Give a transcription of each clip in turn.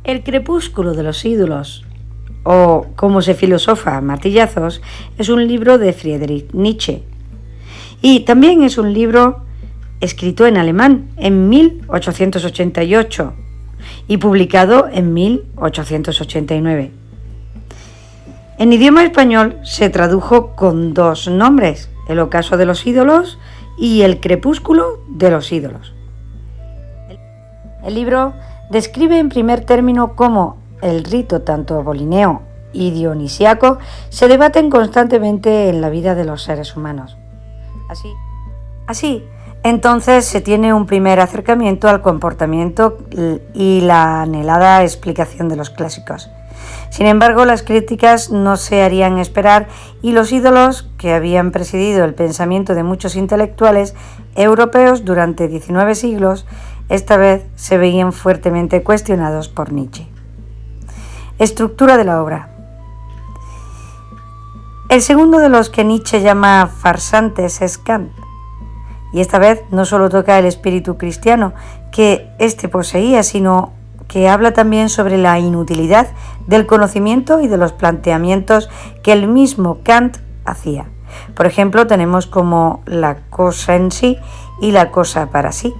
El crepúsculo de los ídolos, o Cómo se filosofa a martillazos, es un libro de Friedrich Nietzsche. Y también es un libro escrito en alemán en 1888 y publicado en 1889. En idioma español se tradujo con dos nombres, El ocaso de los ídolos y El crepúsculo de los ídolos. El libro describe en primer término cómo el rito tanto apolineo y dionisíaco se debaten constantemente en la vida de los seres humanos. Así, entonces se tiene un primer acercamiento al comportamiento y la anhelada explicación de los clásicos. Sin embargo, las críticas no se harían esperar y los ídolos que habían presidido el pensamiento de muchos intelectuales europeos durante 19 siglos, esta vez se veían fuertemente cuestionados por Nietzsche. Estructura de la obra. El segundo de los que Nietzsche llama farsantes es Kant, y esta vez no solo toca el espíritu cristiano que éste poseía, sino que habla también sobre la inutilidad del conocimiento y de los planteamientos que el mismo Kant hacía. Por ejemplo, tenemos como la cosa en sí y la cosa para sí.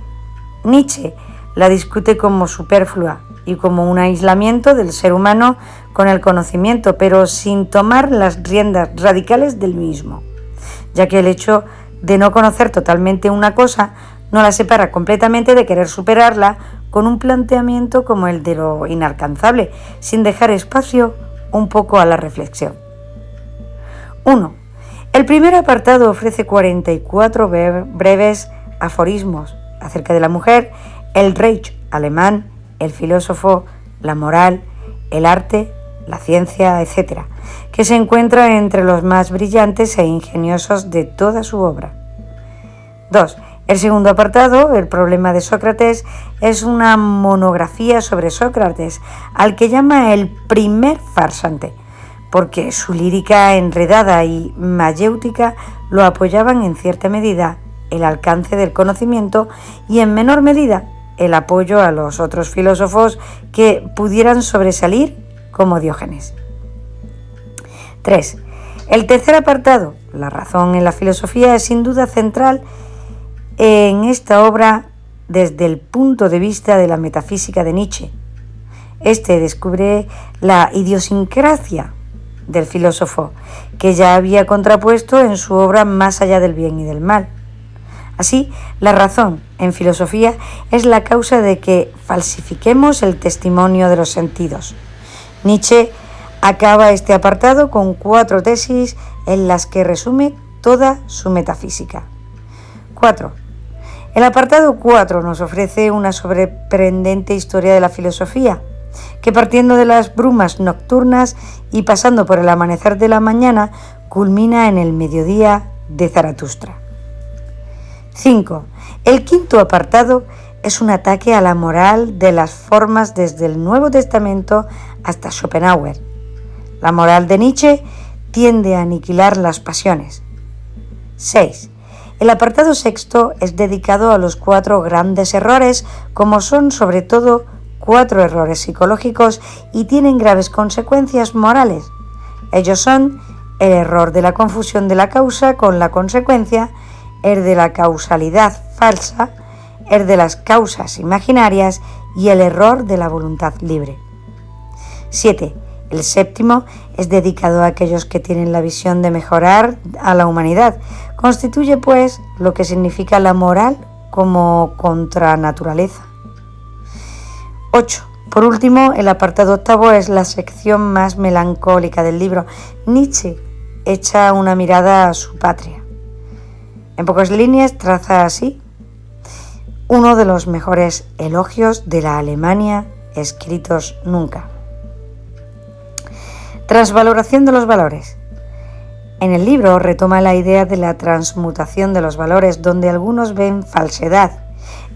Nietzsche la discute como superflua y como un aislamiento del ser humano con el conocimiento, pero sin tomar las riendas radicales del mismo, ya que el hecho de no conocer totalmente una cosa no la separa completamente de querer superarla con un planteamiento como el de lo inalcanzable, sin dejar espacio un poco a la reflexión. 1. El primer apartado ofrece 44 breves aforismos acerca de la mujer, el Reich alemán, el filósofo, la moral, el arte, la ciencia, etc., que se encuentra entre los más brillantes e ingeniosos de toda su obra. 2. El segundo apartado, el problema de Sócrates, es una monografía sobre Sócrates, al que llama el primer farsante, porque su lírica enredada y mayéutica lo apoyaban en cierta medida el alcance del conocimiento y en menor medida el apoyo a los otros filósofos que pudieran sobresalir como Diógenes. 3. El tercer apartado, la razón en la filosofía, es sin duda central en esta obra desde el punto de vista de la metafísica de Nietzsche. Este descubre la idiosincrasia del filósofo, que ya había contrapuesto en su obra Más allá del bien y del mal. Así, la razón en filosofía es la causa de que falsifiquemos el testimonio de los sentidos. Nietzsche acaba este apartado con 4 tesis en las que resume toda su metafísica. 4. El apartado 4 nos ofrece una sorprendente historia de la filosofía, que partiendo de las brumas nocturnas y pasando por el amanecer de la mañana, culmina en el mediodía de Zaratustra. 5. El quinto apartado es un ataque a la moral de las formas desde el Nuevo Testamento hasta Schopenhauer. La moral de Nietzsche tiende a aniquilar las pasiones. 6. El apartado sexto es dedicado a los 4 grandes errores, como son sobre todo 4 errores psicológicos y tienen graves consecuencias morales. Ellos son el error de la confusión de la causa con la consecuencia, el de la causalidad falsa, el de las causas imaginarias y el error de la voluntad libre. 7. El séptimo es dedicado a aquellos que tienen la visión de mejorar a la humanidad. Constituye, pues, lo que significa la moral como contranaturaleza. 8. Por último, el apartado octavo es la sección más melancólica del libro. Nietzsche echa una mirada a su patria. En pocas líneas traza así uno de los mejores elogios de la Alemania escritos nunca. Transvaloración de los valores. En el libro retoma la idea de la transmutación de los valores, donde algunos ven falsedad.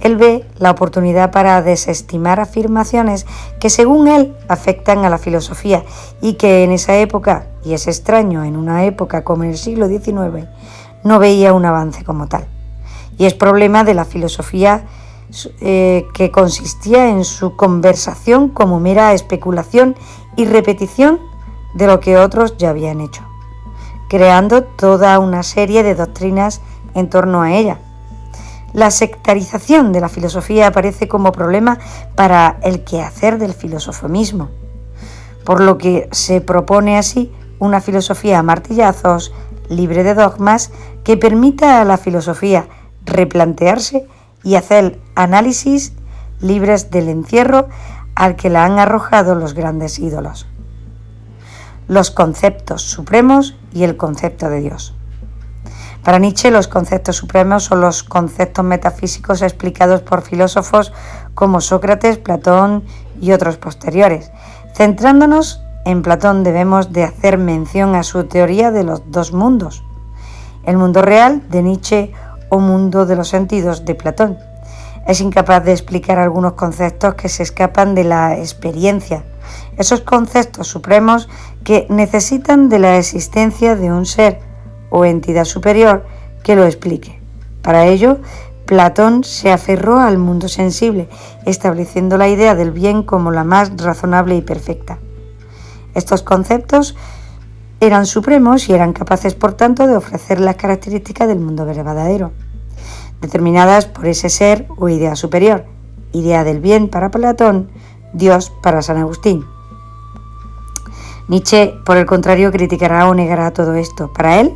Él ve la oportunidad para desestimar afirmaciones que, según él, afectan a la filosofía y que en esa época, y es extraño en una época como el siglo XIX, no veía un avance como tal. Y es problema de la filosofía que consistía en su conversación como mera especulación y repetición de lo que otros ya habían hecho, creando toda una serie de doctrinas en torno a ella. La sectarización de la filosofía aparece como problema para el quehacer del filósofo mismo, por lo que se propone así una filosofía a martillazos, libre de dogmas, que permita a la filosofía replantearse y hacer análisis libres del encierro al que la han arrojado los grandes ídolos, los conceptos supremos y el concepto de Dios. Para Nietzsche, los conceptos supremos son los conceptos metafísicos explicados por filósofos como Sócrates, Platón y otros posteriores. Centrándonos en Platón, debemos de hacer mención a su teoría de los dos mundos: el mundo real de Nietzsche o mundo de los sentidos de Platón. Es incapaz de explicar algunos conceptos que se escapan de la experiencia, esos conceptos supremos que necesitan de la existencia de un ser o entidad superior que lo explique. Para ello, Platón se aferró al mundo sensible, estableciendo la idea del bien como la más razonable y perfecta. Estos conceptos eran supremos y eran capaces, por tanto, de ofrecer las características del mundo verdadero, determinadas por ese ser o idea superior, idea del bien para Platón, Dios para San Agustín. Nietzsche, por el contrario, criticará o negará todo esto. Para él,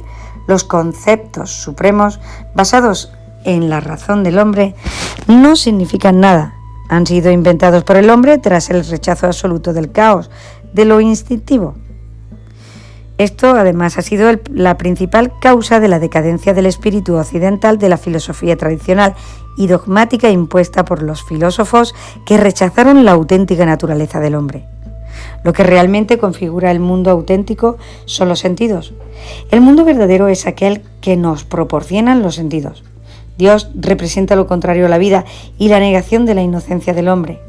los conceptos supremos basados en la razón del hombre no significan nada. Han sido inventados por el hombre tras el rechazo absoluto del caos, de lo instintivo. Esto, además, ha sido la principal causa de la decadencia del espíritu occidental de la filosofía tradicional y dogmática impuesta por los filósofos que rechazaron la auténtica naturaleza del hombre. Lo que realmente configura el mundo auténtico son los sentidos. El mundo verdadero es aquel que nos proporcionan los sentidos. Dios representa lo contrario a la vida y la negación de la inocencia del hombre.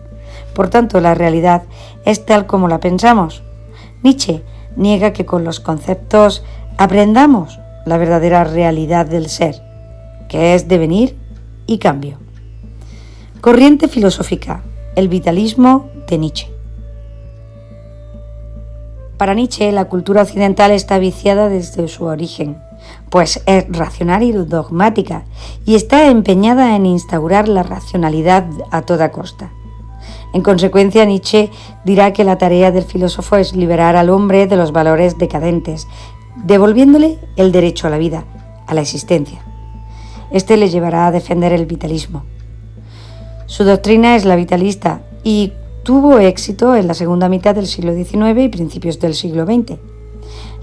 Por tanto, la realidad es tal como la pensamos. Nietzsche niega que con los conceptos aprendamos la verdadera realidad del ser, que es devenir y cambio. Corriente filosófica: el vitalismo de Nietzsche. Para Nietzsche, la cultura occidental está viciada desde su origen, pues es racional y dogmática, y está empeñada en instaurar la racionalidad a toda costa. En consecuencia, Nietzsche dirá que la tarea del filósofo es liberar al hombre de los valores decadentes, devolviéndole el derecho a la vida, a la existencia. Este le llevará a defender el vitalismo. Su doctrina es la vitalista y tuvo éxito en la segunda mitad del siglo XIX y principios del siglo XX.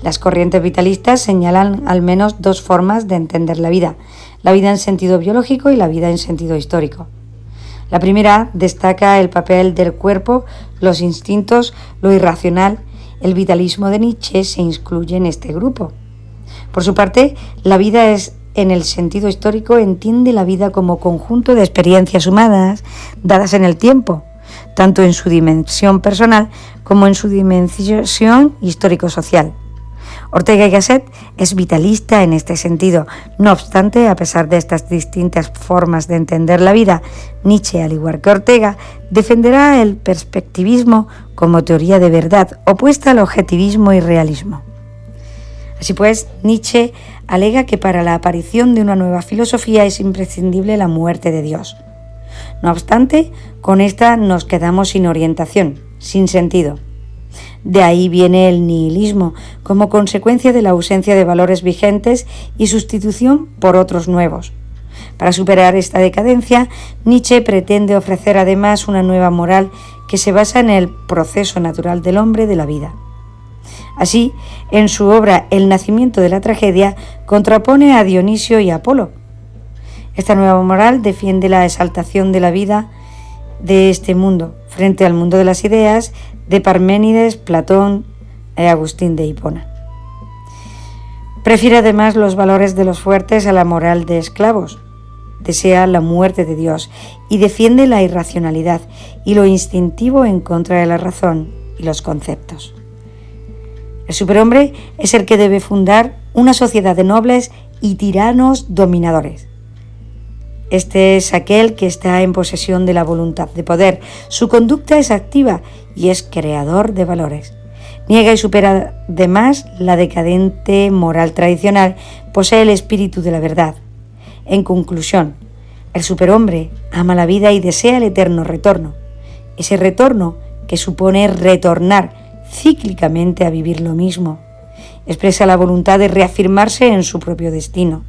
Las corrientes vitalistas señalan al menos dos formas de entender la vida en sentido biológico y la vida en sentido histórico. La primera destaca el papel del cuerpo, los instintos, lo irracional. El vitalismo de Nietzsche se incluye en este grupo. Por su parte, la vida en el sentido histórico entiende la vida como conjunto de experiencias humanas dadas en el tiempo, tanto en su dimensión personal como en su dimensión histórico-social. Ortega y Gasset es vitalista en este sentido. No obstante, a pesar de estas distintas formas de entender la vida, Nietzsche, al igual que Ortega, defenderá el perspectivismo como teoría de verdad, opuesta al objetivismo y realismo. Así pues, Nietzsche alega que para la aparición de una nueva filosofía es imprescindible la muerte de Dios. No obstante, con esta nos quedamos sin orientación, sin sentido. De ahí viene el nihilismo, como consecuencia de la ausencia de valores vigentes y sustitución por otros nuevos. Para superar esta decadencia, Nietzsche pretende ofrecer además una nueva moral que se basa en el proceso natural del hombre de la vida. Así, en su obra El nacimiento de la tragedia, contrapone a Dionisio y Apolo. Esta nueva moral defiende la exaltación de la vida de este mundo frente al mundo de las ideas de Parménides, Platón y Agustín de Hipona. Prefiere además los valores de los fuertes a la moral de esclavos. Desea la muerte de Dios y defiende la irracionalidad y lo instintivo en contra de la razón y los conceptos. El superhombre es el que debe fundar una sociedad de nobles y tiranos dominadores. Este es aquel que está en posesión de la voluntad de poder. Su conducta es activa y es creador de valores. Niega y supera además la decadente moral tradicional, posee el espíritu de la verdad. En conclusión, el superhombre ama la vida y desea el eterno retorno. Ese retorno que supone retornar cíclicamente a vivir lo mismo. Expresa la voluntad de reafirmarse en su propio destino.